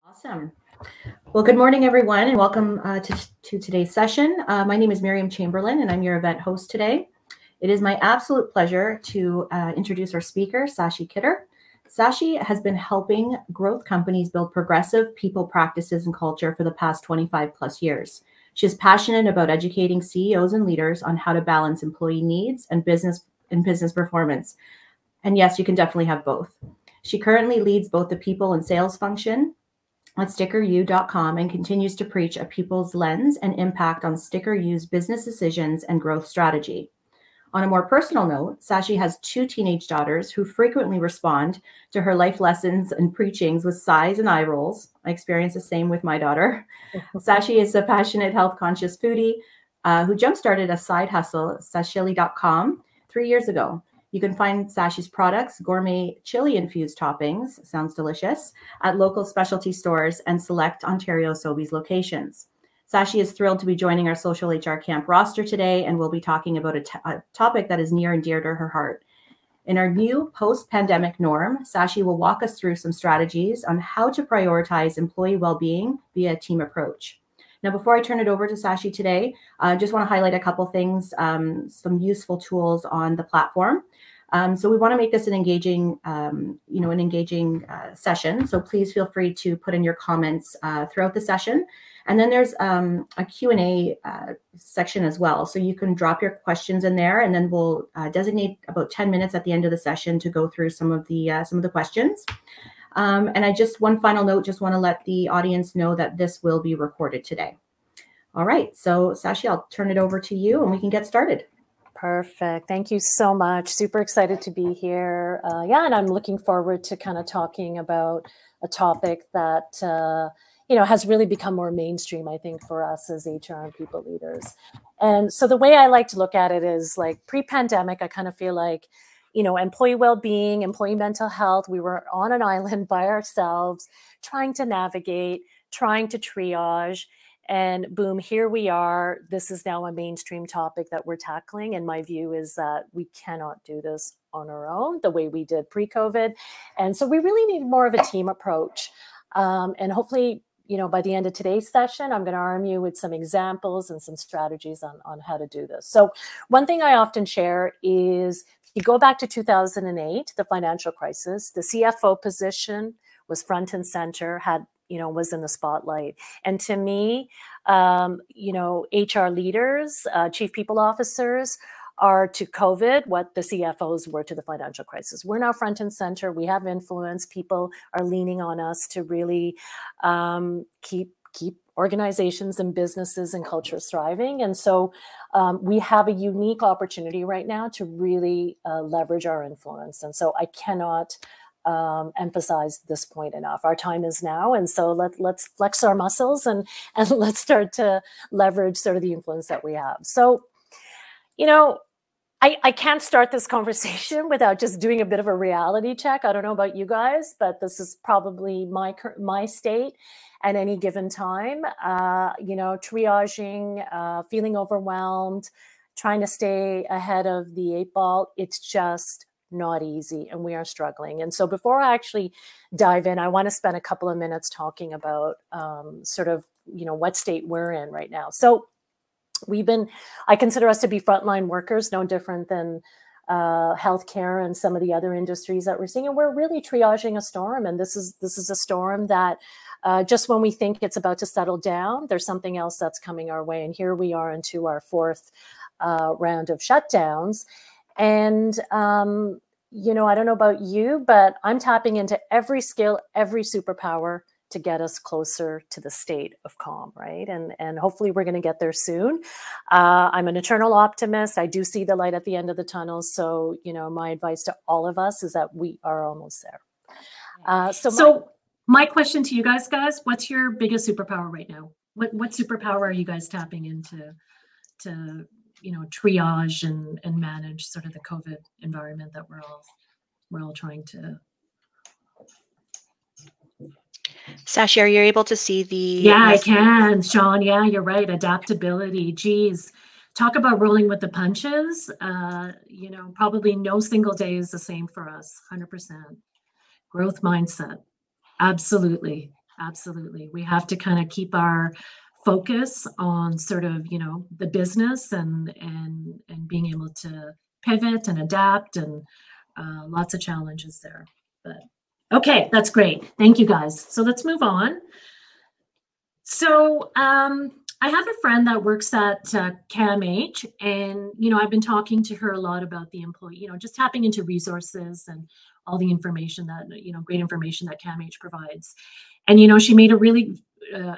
Awesome. Well, good morning, everyone, and welcome to today's session. My name is Miriam Chamberlain, and I'm your event host today. It is my absolute pleasure to introduce our speaker, Sachi Kittur. Sachi has been helping growth companies build progressive people practices and culture for the past 25 plus years. She is passionate about educating CEOs and leaders on how to balance employee needs and business performance. And yes, you can definitely have both. She currently leads both the people and sales function at stickeru.com and continues to preach a people's lens and impact on Sticker U's business decisions and growth strategy. On a more personal note, Sachi has 2 teenage daughters who frequently respond to her life lessons and preachings with sighs and eye rolls. I experience the same with my daughter. Sachi is a passionate, health-conscious foodie who jump-started a side hustle, sashili.com, 3 years ago. You can find Sachi's products, gourmet chili-infused toppings, sounds delicious, at local specialty stores and select Ontario Sobeys locations. Sachi is thrilled to be joining our Social HR Camp roster today, and we'll be talking about a topic that is near and dear to her heart. In our new post-pandemic norm, Sachi will walk us through some strategies on how to prioritize employee well-being via a team approach. Now, before I turn it over to Sachi today, I just want to highlight a couple things, some useful tools on the platform. So we want to make this an engaging, session. So please feel free to put in your comments throughout the session. And then there's a Q&A section as well. So you can drop your questions in there, and then we'll designate about 10 minutes at the end of the session to go through some of the questions. And one final note, just want to let the audience know that this will be recorded today. All right, so Sachi, I'll turn it over to you and we can get started. Perfect. Thank you so much. Super excited to be here. And I'm looking forward to kind of talking about a topic that, has really become more mainstream, I think, for us as HR and people leaders. And so the way I like to look at it is like pre-pandemic, I kind of feel like, employee well-being, employee mental health, we were on an island by ourselves, trying to navigate, trying to triage. And boom, here we are. This is now a mainstream topic that we're tackling. And my view is that we cannot do this on our own the way we did pre-COVID. And so we really need more of a team approach. And hopefully, by the end of today's session, I'm going to arm you with some examples and some strategies on how to do this. So one thing I often share is, you go back to 2008, the financial crisis, the CFO position was front and center, was in the spotlight. And to me, HR leaders, chief people officers are to COVID what the CFOs were to the financial crisis. We're now front and center. We have influence. People are leaning on us to really keep organizations and businesses and cultures thriving. And so we have a unique opportunity right now to really leverage our influence. And so I cannot emphasize this point enough. Our time is now. And so let's flex our muscles and let's start to leverage sort of the influence that we have. So, I can't start this conversation without just doing a bit of a reality check. I don't know about you guys, but this is probably my state at any given time. Triaging, feeling overwhelmed, trying to stay ahead of the 8 ball. It's just not easy, and we are struggling. And so before I actually dive in, I want to spend a couple of minutes talking about what state we're in right now. So I consider us to be frontline workers, no different than healthcare and some of the other industries that we're seeing. And we're really triaging a storm. And this is a storm that just when we think it's about to settle down, there's something else that's coming our way. And here we are into our 4th round of shutdowns. And, I don't know about you, but I'm tapping into every skill, every superpower to get us closer to the state of calm, right? And hopefully we're going to get there soon. I'm an eternal optimist. I do see the light at the end of the tunnel. So, my advice to all of us is that we are almost there. So my question to you guys, what's your biggest superpower right now? What superpower are you guys tapping into to triage and manage sort of the COVID environment that we're all trying to. Sachi, are you able to see the? Yeah, I can, Sean. Yeah, you're right. Adaptability. Geez, talk about rolling with the punches. Probably no single day is the same for us. 100%. Growth mindset. Absolutely. Absolutely. We have to kind of keep our focus on sort of, the business and being able to pivot and adapt, and lots of challenges there. But okay, that's great. Thank you guys. So let's move on. So I have a friend that works at CAMH, and I've been talking to her a lot about the employee, just tapping into resources and all the information that great information that CAMH provides. And she made a really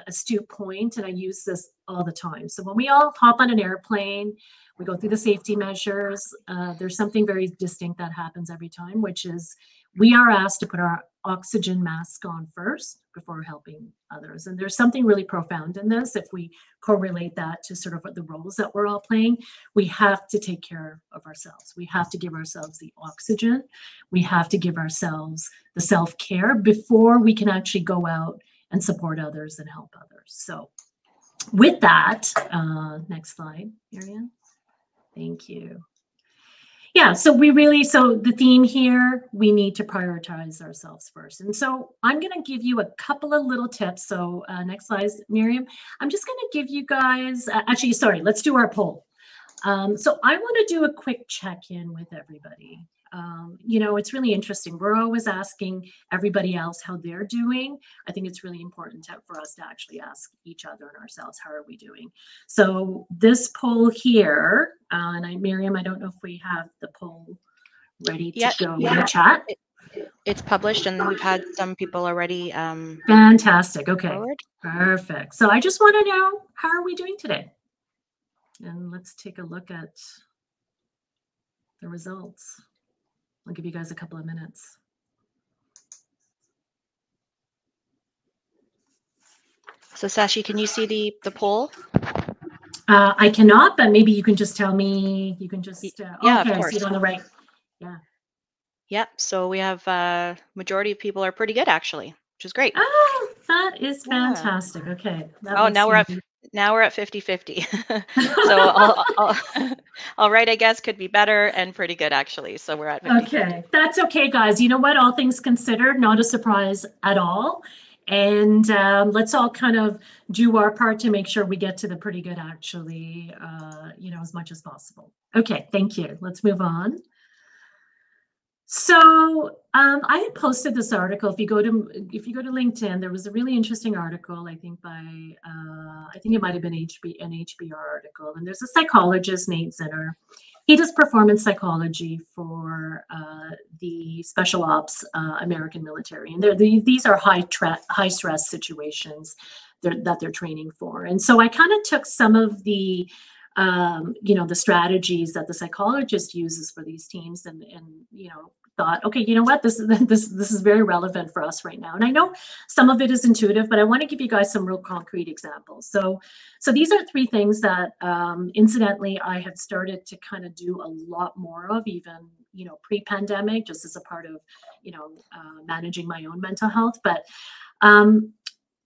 astute point, and I use this all the time. So when we all hop on an airplane, we go through the safety measures. There's something very distinct that happens every time, which is we are asked to put our oxygen mask on first before helping others. And there's something really profound in this. If we correlate that to sort of the roles that we're all playing, we have to take care of ourselves. We have to give ourselves the oxygen. We have to give ourselves the self-care before we can actually go out and support others and help others. So with that, next slide, Marianne. Thank you. Yeah, so the theme here, we need to prioritize ourselves first. And so I'm going to give you a couple of little tips. So next slide, Miriam. I'm just going to give you guys, actually, sorry, let's do our poll. So I want to do a quick check-in with everybody. It's really interesting. We're always asking everybody else how they're doing. I think it's really important for us to actually ask each other and ourselves, how are we doing? So this poll here, and Miriam, I don't know if we have the poll ready to go in the chat. It's published, and we've had some people already. Fantastic. Okay. Forward. Perfect. So I just want to know, how are we doing today? And let's take a look at the results. I'll give you guys a couple of minutes. So Sachi, can you see the poll? I cannot, but maybe you can just tell me. You can just yeah, okay, of course. I see it on the right. Yeah. Yep. So we have majority of people are pretty good, actually, which is great. Oh, that is fantastic. Yeah. Okay. Now we're at 50-50. So all right, I guess, could be better and pretty good, actually. So we're at 50-50. Okay, that's okay, guys. You know what? All things considered, not a surprise at all. And let's all kind of do our part to make sure we get to the pretty good, actually, as much as possible. Okay, thank you. Let's move on. So I had posted this article. If you go to LinkedIn, there was a really interesting article, I think by I think it might have been an HBR article. And there's a psychologist, Nate Zinner. He does performance psychology for the special ops American military, and these are high stress situations that they're training for. And so I kind of took some of the the strategies that the psychologist uses for these teams, and thought, okay, you know what, this is very relevant for us right now. And I know some of it is intuitive, but I want to give you guys some real concrete examples. So these are 3 things that incidentally I had started to kind of do a lot more of, even pre-pandemic, just as a part of managing my own mental health. But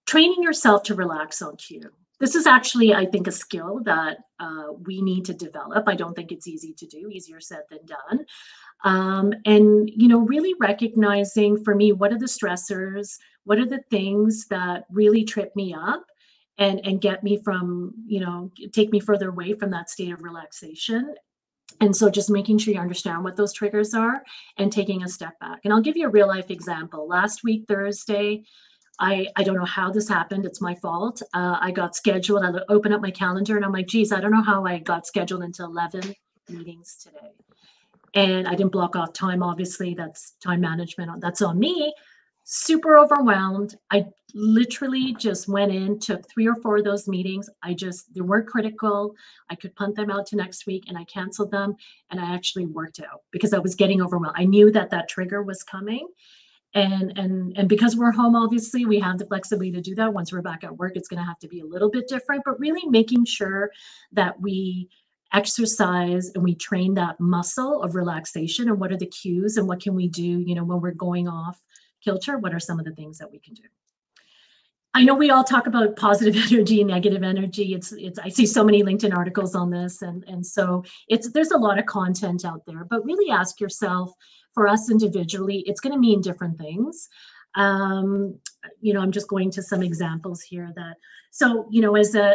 training yourself to relax on cue. This is actually, I think, a skill that we need to develop. I don't think it's easy to do, easier said than done. And, really recognizing, for me, what are the stressors? What are the things that really trip me up and get me from, take me further away from that state of relaxation? And so just making sure you understand what those triggers are and taking a step back. And I'll give you a real life example. Last week, Thursday, I don't know how this happened. It's my fault. I got scheduled. I opened up my calendar and I'm like, geez, I don't know how I got scheduled into 11 meetings today. And I didn't block off time. Obviously, that's time management. That's on me. Super overwhelmed. I literally just went in, took 3 or 4 of those meetings. They weren't critical. I could punt them out to next week, and I canceled them. And I actually worked out because I was getting overwhelmed. I knew that trigger was coming. And because we're home, obviously, we have the flexibility to do that. Once we're back at work, it's going to have to be a little bit different, but really making sure that we exercise and we train that muscle of relaxation, and what are the cues and what can we do, when we're going off kilter, what are some of the things that we can do? I know we all talk about positive energy, negative energy. I see so many LinkedIn articles on this. And so there's a lot of content out there, but really ask yourself, for us individually, it's going to mean different things. I'm just going to some examples here that, so,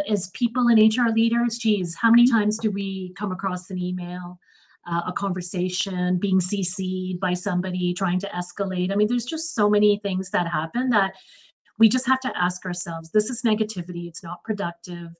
as people and HR leaders, geez, how many times do we come across an email, a conversation, being CC'd by somebody trying to escalate? I mean, there's just so many things that happen that we just have to ask ourselves, this is negativity. It's not productive.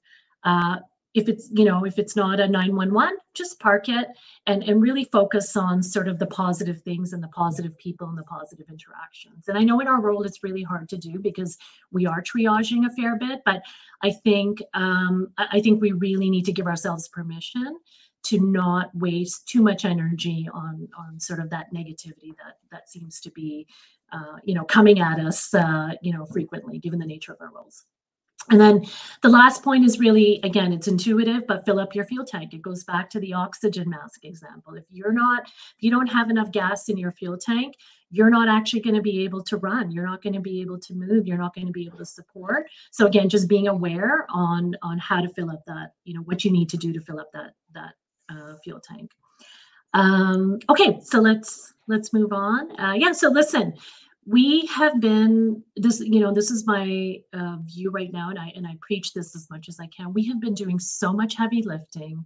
If it's not a 911, just park it and really focus on sort of the positive things and the positive people and the positive interactions. And I know in our role, it's really hard to do because we are triaging a fair bit, but I think we really need to give ourselves permission to not waste too much energy on sort of that negativity that seems to be, coming at us, frequently, given the nature of our roles. And then the last point is really, again, it's intuitive, but fill up your fuel tank. It goes back to the oxygen mask example. If you don't have enough gas in your fuel tank, you're not actually going to be able to run. You're not going to be able to move. You're not going to be able to support. So again, just being aware on how to fill up that, what you need to do to fill up that fuel tank. Okay, so let's move on. So listen. We have been, this is my view right now, and I preach this as much as I can. We have been doing so much heavy lifting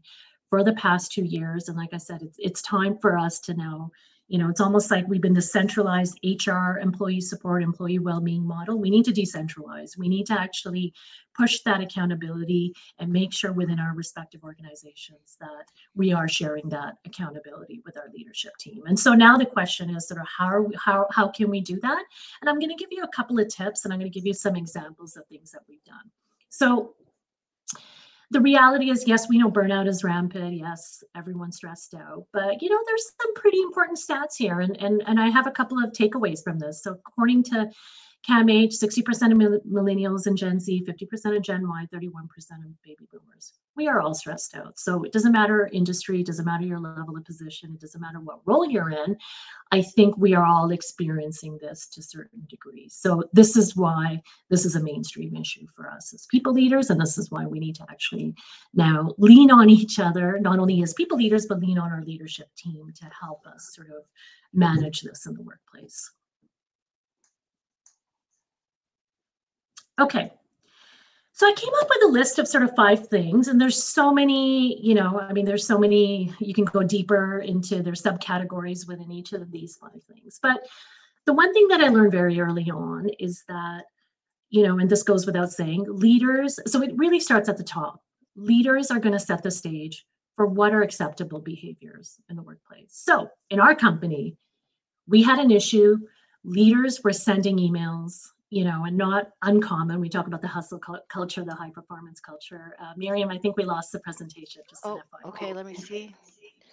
for the past 2 years. And like I said, it's time for us to now, it's almost like we've been the centralized HR, employee support, employee well-being model. We need to decentralize. We need to actually push that accountability and make sure within our respective organizations that we are sharing that accountability with our leadership team. And so now the question is sort of how can we do that? And I'm going to give you a couple of tips, and I'm going to give you some examples of things that we've done. So the reality is, yes, we know burnout is rampant. Yes, everyone's stressed out. But, there's some pretty important stats here. And I have a couple of takeaways from this. So according to CAMH, 60% of millennials and Gen Z, 50% of Gen Y, 31% of baby boomers. We are all stressed out. So it doesn't matter industry, it doesn't matter your level of position, it doesn't matter what role you're in. I think we are all experiencing this to certain degrees. So this is why this is a mainstream issue for us as people leaders. And this is why we need to actually now lean on each other, not only as people leaders, but lean on our leadership team to help us sort of manage this in the workplace. Okay, so I came up with a list of sort of 5 things, and there's so many, there's so many, you can go deeper into their subcategories within each of these 5 things. But the one thing that I learned very early on is that, and this goes without saying, leaders, so it really starts at the top. Leaders are going to set the stage for what are acceptable behaviors in the workplace. So in our company, we had an issue. Leaders were sending emails, and not uncommon. We talk about the hustle culture, the high performance culture. Miriam, I think we lost the presentation. Okay, let me see.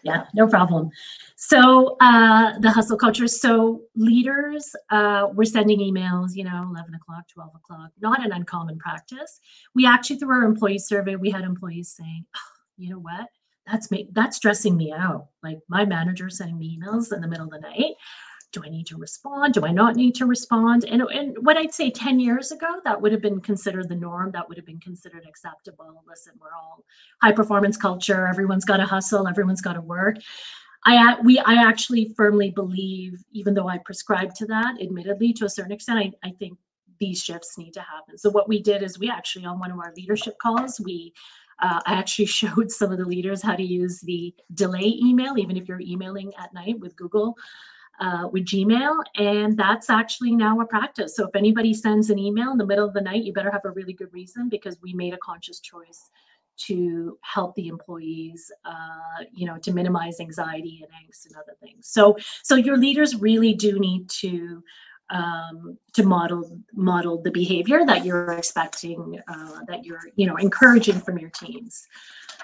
Yeah, no problem. So the hustle culture. So leaders were sending emails, 11 o'clock, 12 o'clock, not an uncommon practice. We actually, through our employee survey, we had employees saying, oh, you know what, that's stressing me out. Like my manager sending me emails in the middle of the night. Do I need to respond? Do I not need to respond? And what I'd say 10 years ago, that would have been considered the norm. That would have been considered acceptable. Listen, we're all high performance culture. Everyone's got to hustle. Everyone's got to work. I actually firmly believe, even though I prescribe to that, admittedly, to a certain extent, I think these shifts need to happen. So what we did is we actually, on one of our leadership calls, I actually showed some of the leaders how to use the delay email, even if you're emailing at night with Google, with Gmail, and that's actually now a practice. So if anybody sends an email in the middle of the night, you better have a really good reason, because we made a conscious choice to help the employees, to minimize anxiety and angst and other things. So your leaders really do need to model the behavior that you're expecting, that you're encouraging from your teams.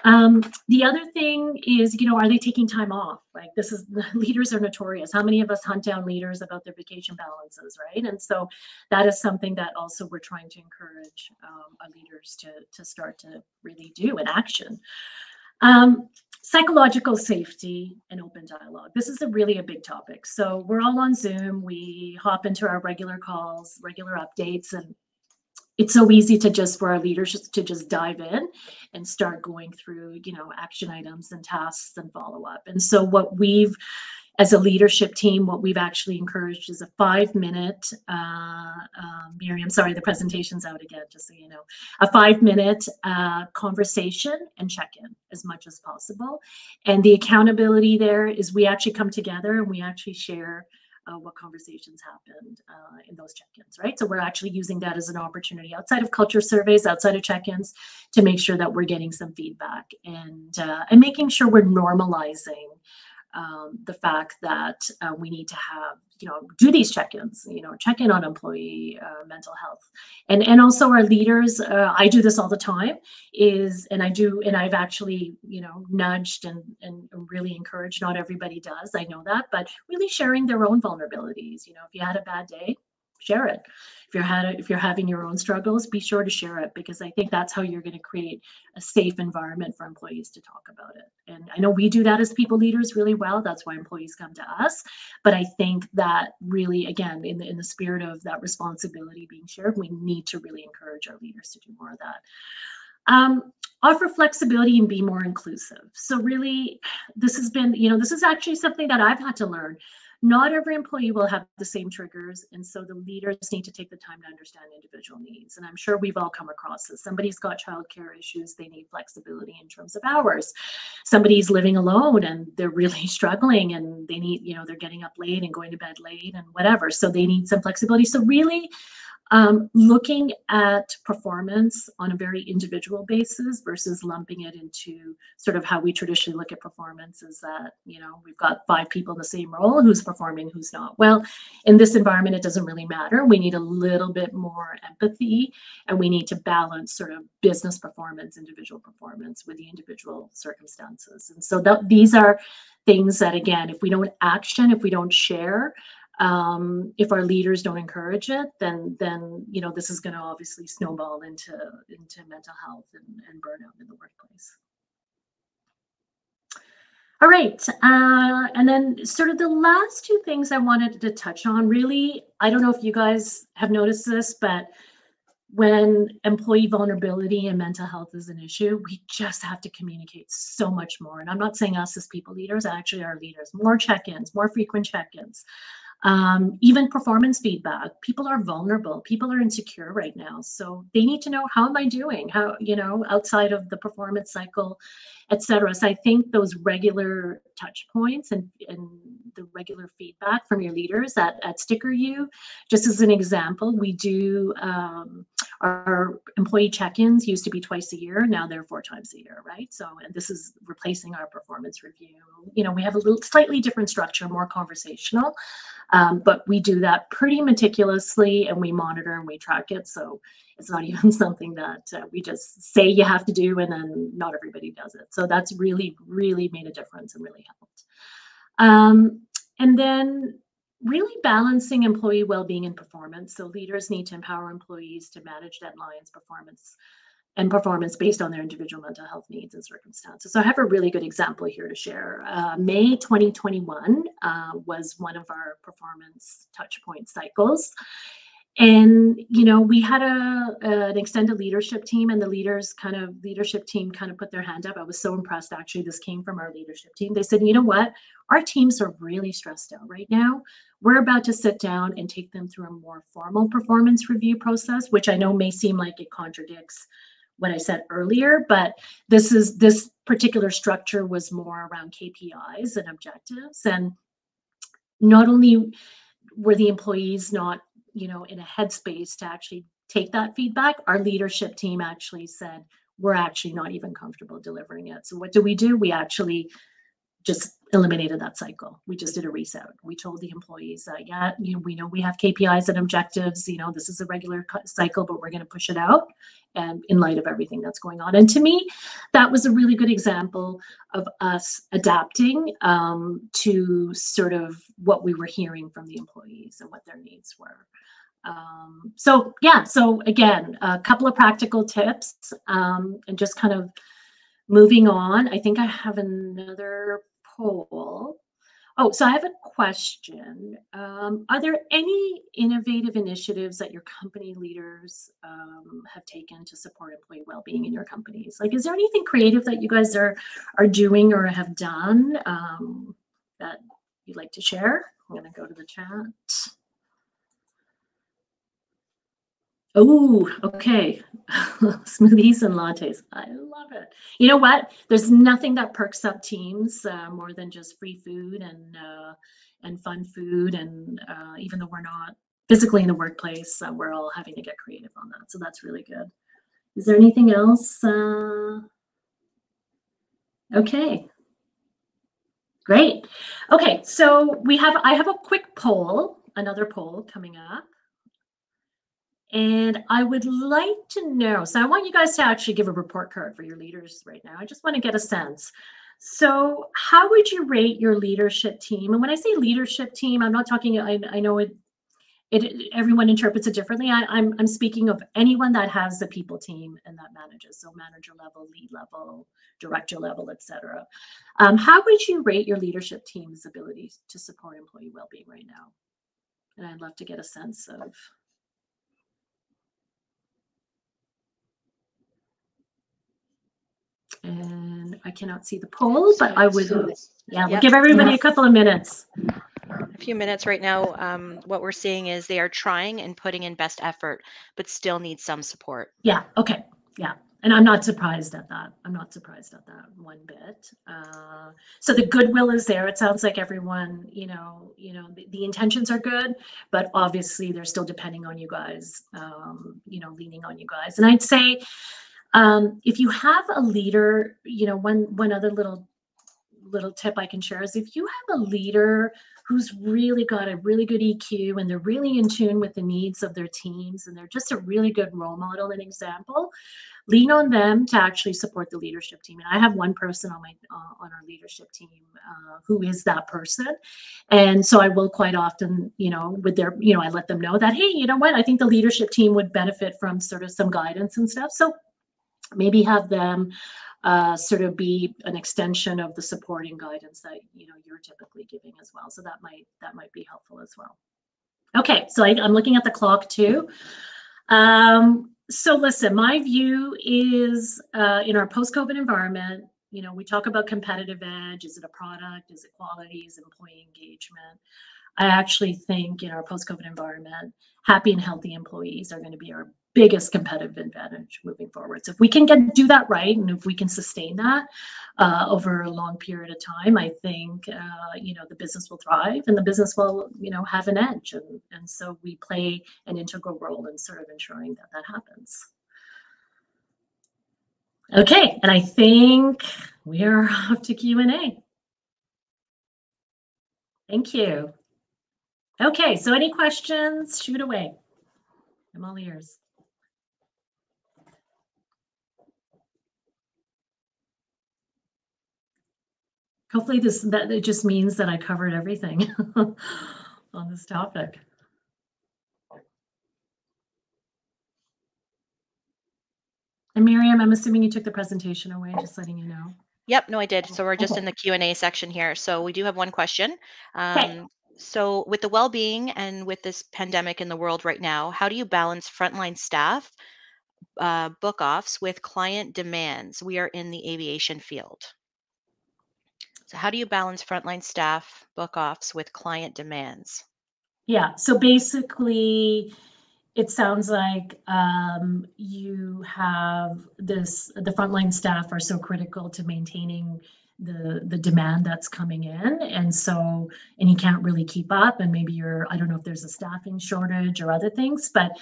The other thing is, are they taking time off? Like leaders are notorious. How many of us hunt down leaders about their vacation balances, right? And so that is something that also we're trying to encourage our leaders to start to really do in action. Psychological safety and open dialogue. This is really a big topic. So we're all on Zoom. We hop into our regular calls, regular updates, and it's so easy for our leaders to just dive in and start going through, action items and tasks and follow up. And so what we've as a leadership team, what we've actually encouraged is a 5-minute, Miriam, sorry, the presentation's out again, just so you know, a 5-minute conversation and check-in as much as possible. And the accountability there is we actually come together and we actually share what conversations happened in those check-ins, right? So we're actually using that as an opportunity outside of culture surveys, outside of check-ins, to make sure that we're getting some feedback and making sure we're normalizing the fact that we need to have, do these check-ins, check in on employee mental health. And also our leaders, I do this all the time, and I've actually, nudged and really encouraged, not everybody does, I know that, but really sharing their own vulnerabilities. If you had a bad day, share it. If you're having your own struggles, be sure to share it, because I think that's how you're going to create a safe environment for employees to talk about it. And I know we do that as people leaders really well. That's why employees come to us. But I think that really, again, in the spirit of that responsibility being shared, we need to really encourage our leaders to do more of that. Offer flexibility and be more inclusive. So really, this has been, this is actually something that I've had to learn. Not every employee will have the same triggers, and so the leaders need to take the time to understand individual needs. And I'm sure we've all come across this. Somebody's got childcare issues, they need flexibility in terms of hours. Somebody's living alone and they're really struggling, and they need, they're getting up late and going to bed late and whatever. So they need some flexibility. So really, looking at performance on a very individual basis versus lumping it into sort of how we traditionally look at performance is that, we've got 5 people in the same role, who's performing, who's not. Well, in this environment, it doesn't really matter. We need a little bit more empathy, and we need to balance sort of business performance, individual performance with the individual circumstances. And so these are things that, again, if we don't action, if we don't share, if our leaders don't encourage it, then this is going to obviously snowball into mental health and burnout in the workplace. All right, and then sort of the last 2 things I wanted to touch on, really, I don't know if you guys have noticed this, but when employee vulnerability and mental health is an issue, we just have to communicate so much more. And I'm not saying us as people leaders, actually our leaders, more check-ins, more frequent check-ins. Even performance feedback. People are vulnerable. People are insecure right now. So they need to know, how am I doing? How, outside of the performance cycle, et cetera. So I think those regular touch points and the regular feedback from your leaders at Sticker U, just as an example, we do our employee check-ins used to be twice a year. Now they're 4 times a year, right? So, and this is replacing our performance review. We have a little slightly different structure, more conversational. But we do that pretty meticulously, and we monitor and we track it. So it's not even something that we just say you have to do and then not everybody does it. So that's really, really made a difference and really helped. And then really balancing employee well-being and performance. So leaders need to empower employees to manage deadlines, performance based on their individual mental health needs and circumstances. So I have a really good example here to share. May 2021 was one of our performance touch point cycles. And, we had an extended leadership team, and the leadership team kind of put their hand up. I was so impressed, actually. This came from our leadership team. They said, you know what? Our teams are really stressed out right now. We're about to sit down and take them through a more formal performance review process, which I know may seem like it contradicts what I said earlier, but this particular structure was more around KPIs and objectives. And not only were the employees not, in a headspace to actually take that feedback, our leadership team actually said, we're actually not even comfortable delivering it. So what do? We actually just eliminated that cycle. We just did a reset. We told the employees, we know we have KPIs and objectives, this is a regular cycle, but we're going to push it out, and in light of everything that's going on. And to me, that was a really good example of us adapting to sort of what we were hearing from the employees and what their needs were. So again, a couple of practical tips, and just kind of moving on. I think I have another poll. Oh, so I have a question. Are there any innovative initiatives that your company leaders have taken to support employee well-being in your companies? Like, is there anything creative that you guys are doing or have done that you'd like to share. I'm going to go to the chat. Oh, okay. Smoothies and lattes. I love it. You know what? There's nothing that perks up teams more than just free food and fun food. And even though we're not physically in the workplace, we're all having to get creative on that. So that's really good. Is there anything else? Okay. Great. Okay, so I have a quick poll, another poll coming up. And I would like to know, so I want you guys to actually give a report card for your leaders right now. I just want to get a sense. So how would you rate your leadership team? And when I say leadership team, I'm not talking, I know everyone interprets it differently. I'm speaking of anyone that has a people team and that manages, so manager level, lead level, director level, etc. How would you rate your leadership team's ability to support employee well-being right now? And I'd love to get a sense of. And I cannot see the poll, but I would, yeah, we'll give everybody a couple of minutes. A few minutes right now. What we're seeing is they are trying and putting in best effort, but still need some support. Yeah, okay, yeah. And I'm not surprised at that. I'm not surprised at that one bit. So the goodwill is there. It sounds like everyone, the intentions are good, but obviously they're still depending on you guys, leaning on you guys. And I'd say, if you have a leader, one other little tip I can share is if you have a leader who's really got a really good EQ and they're really in tune with the needs of their teams and they're just a really good role model and example, lean on them to actually support the leadership team. And I have one person on our leadership team who is that person. And so I will quite often, with their, I let them know that, hey, you know what, I think the leadership team would benefit from sort of some guidance and stuff. So maybe have them sort of be an extension of the supporting guidance that you're typically giving as well. So that might be helpful as well. Okay, so I'm looking at the clock too. So listen, my view is in our post-COVID environment, we talk about competitive edge. Is it a product? Is it quality? Is it employee engagement? I actually think in our post-COVID environment, happy and healthy employees are going to be our biggest competitive advantage moving forward. So if we can do that right, and if we can sustain that over a long period of time, I think the business will thrive and the business will have an edge, and so we play an integral role in sort of ensuring that happens. Okay, and I think we are off to Q&A. Thank you. Okay, so any questions? Shoot away. I'm all ears. Hopefully that it just means that I covered everything on this topic. And Miriam, I'm assuming you took the presentation away, just letting you know. Yep, no, I did. So we're just in the Q&A section here. So we do have one question. So with the well-being and with this pandemic in the world right now, how do you balance frontline staff book offs with client demands? We are in the aviation field. So how do you balance frontline staff book offs with client demands? Yeah, so basically it sounds like you have the frontline staff are so critical to maintaining the demand that's coming in, and you can't really keep up, and maybe I don't know if there's a staffing shortage or other things, but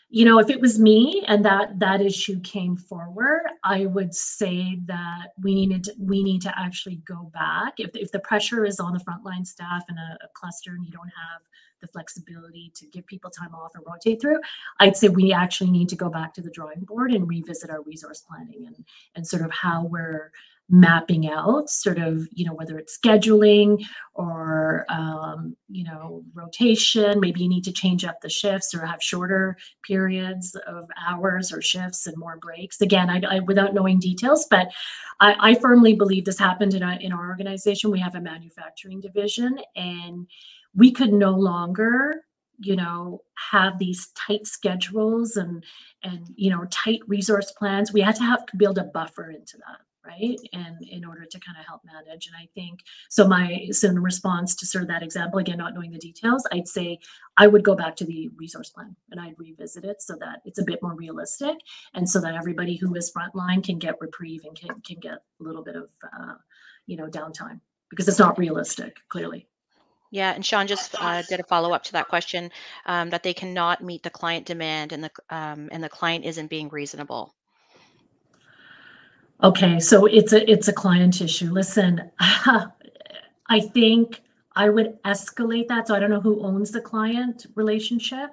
if it was me and that issue came forward, I would say that we need to actually go back. If the pressure is on the frontline staff in a cluster and you don't have the flexibility to give people time off or rotate through, I'd say we actually need to go back to the drawing board and revisit our resource planning and sort of how we're mapping out sort of, whether it's scheduling or, rotation. Maybe you need to change up the shifts or have shorter periods of hours or shifts and more breaks. Again, I without knowing details, but I firmly believe this happened in our organization. We have a manufacturing division, and we could no longer have these tight schedules and tight resource plans. We had to build a buffer into that, right? And in order to kind of help manage. And I think, so in response to sort of that example, again, not knowing the details, I'd say I would go back to the resource plan and I'd revisit it so that it's a bit more realistic, and so that everybody who is frontline can get reprieve and can get a little bit of, downtime, because it's not realistic, clearly. Yeah, and Sean just did a follow-up to that question, that they cannot meet the client demand, and the client isn't being reasonable. Okay, so it's a client issue. Listen, I think I would escalate that. So I don't know who owns the client relationship,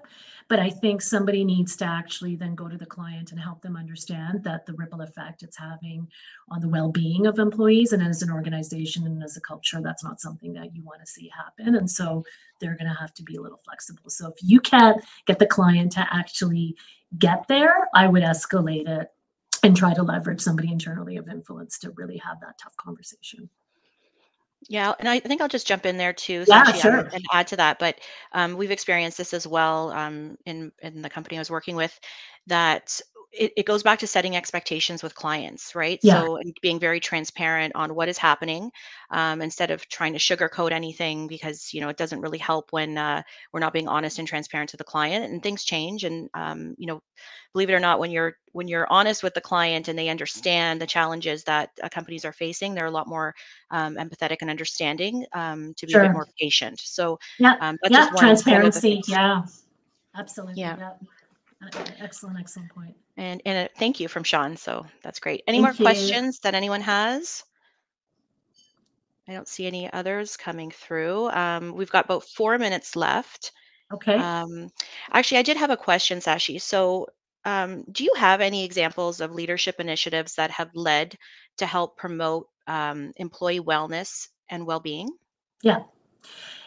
but I think somebody needs to actually then go to the client and help them understand that the ripple effect it's having on the well-being of employees, and as an organization and as a culture, that's not something that you want to see happen. And so they're going to have to be a little flexible. So if you can't get the client to actually get there, I would escalate it and try to leverage somebody internally of influence to really have that tough conversation. Yeah, and I think I'll just jump in there too, Yeah, Sachi, sure. and add to that. But we've experienced this as well, in the company I was working with, that it goes back to setting expectations with clients, right? Yeah, So, and being very transparent on what is happening, instead of trying to sugarcoat anything, because it doesn't really help when we're not being honest and transparent to the client, and things change. And believe it or not, when you're honest with the client and they understand the challenges that companies are facing, they're a lot more empathetic and understanding, to be a bit sure. more patient. So Yeah, that's yeah, just one of the transparency. things. Yeah, absolutely. Yeah. Yeah. Excellent point. And thank you from Sean. So that's great. Any more Thank you. questions that anyone has? I don't see any others coming through. We've got about 4 minutes left. Okay. Um, Actually, I did have a question, Sashi. So, do you have any examples of leadership initiatives that have led to help promote employee wellness and well-being? Yeah.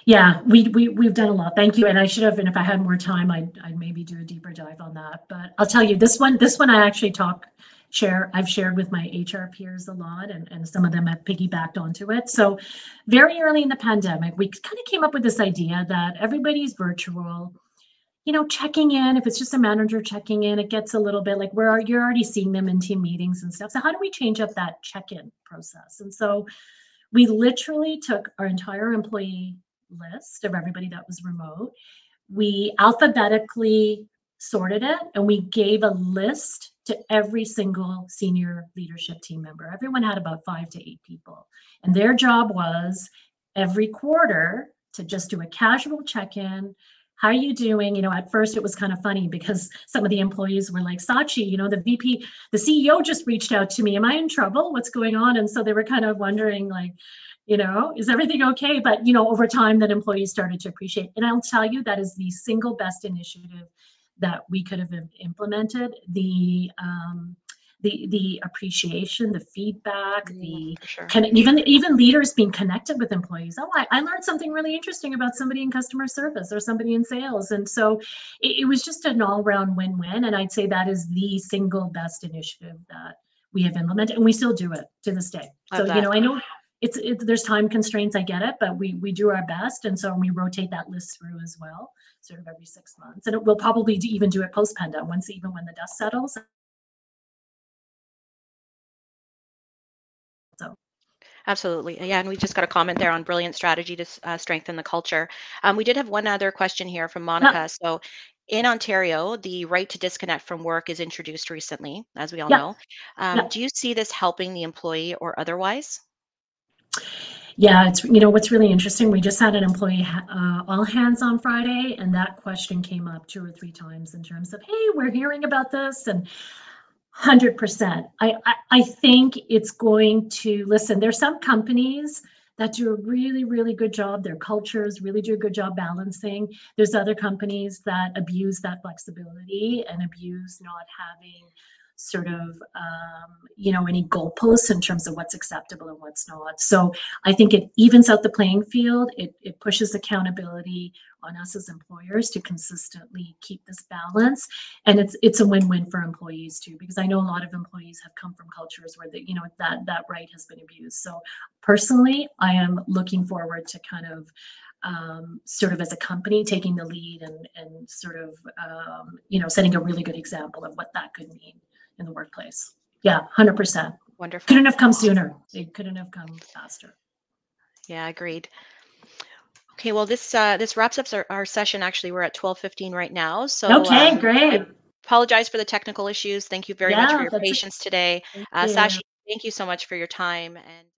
Yeah, we've done a lot. Thank you. And I should have, and if I had more time, I'd maybe do a deeper dive on that. But I'll tell you, this one I actually I've shared with my HR peers a lot, and some of them have piggybacked onto it. So very early in the pandemic, we kind of came up with this idea that everybody's virtual, checking in. If it's just a manager checking in, it gets a little bit like you're already seeing them in team meetings and stuff. So how do we change up that check-in process? And so we literally took our entire employee list of everybody that was remote. We alphabetically sorted it, and we gave a list to every single senior leadership team member. Everyone had about 5 to 8 people. And their job was every quarter to just do a casual check-in. How are you doing? At first it was kind of funny because some of the employees were like, Sachi, the VP, the CEO just reached out to me. Am I in trouble? What's going on? And so they were kind of wondering, like, is everything okay? But, over time that employees started to appreciate. And I'll tell you, that is the single best initiative that we could have implemented. The appreciation, the feedback, the For sure. kind of even leaders being connected with employees. Oh, I learned something really interesting about somebody in customer service or somebody in sales. And so it was just an all-round win-win. And I'd say that is the single best initiative that we have implemented, and we still do it to this day. Love So, that. I know there's time constraints, I get it, but we do our best. And so we rotate that list through as well, sort of every 6 months. And we'll probably even do it post-pandemic, even when the dust settles. So Absolutely. Yeah, and we just got a comment there on brilliant strategy to strengthen the culture. We did have one other question here from Monica. So, in Ontario, the right to disconnect from work is introduced recently, as we all yeah, know. yeah. Do you see this helping the employee or otherwise? Yeah, it's what's really interesting. We just had an employee all hands on Friday, and that question came up 2 or 3 times in terms of, hey, we're hearing about this, and 100%. I think it's going to listen. There's some companies that do a really, really good job. Their cultures really do a good job balancing. There's other companies that abuse that flexibility and abuse not having sort of any goalposts in terms of what's acceptable and what's not. So I think it evens out the playing field. It pushes accountability on us as employers to consistently keep this balance, and it's a win-win for employees too, because I know a lot of employees have come from cultures where that right has been abused. So personally, I am looking forward to kind of sort of as a company taking the lead and sort of setting a really good example of what that could mean in the workplace. Yeah, 100%. Wonderful. Couldn't have come sooner. It couldn't have come faster. Yeah, agreed. Okay, well, this wraps up our session. Actually, we're at 12:15 right now. So Okay, great. I apologize for the technical issues. Thank you very much for Yeah, your that's it. patience today. Thank you. Sachi, thank you so much for your time. And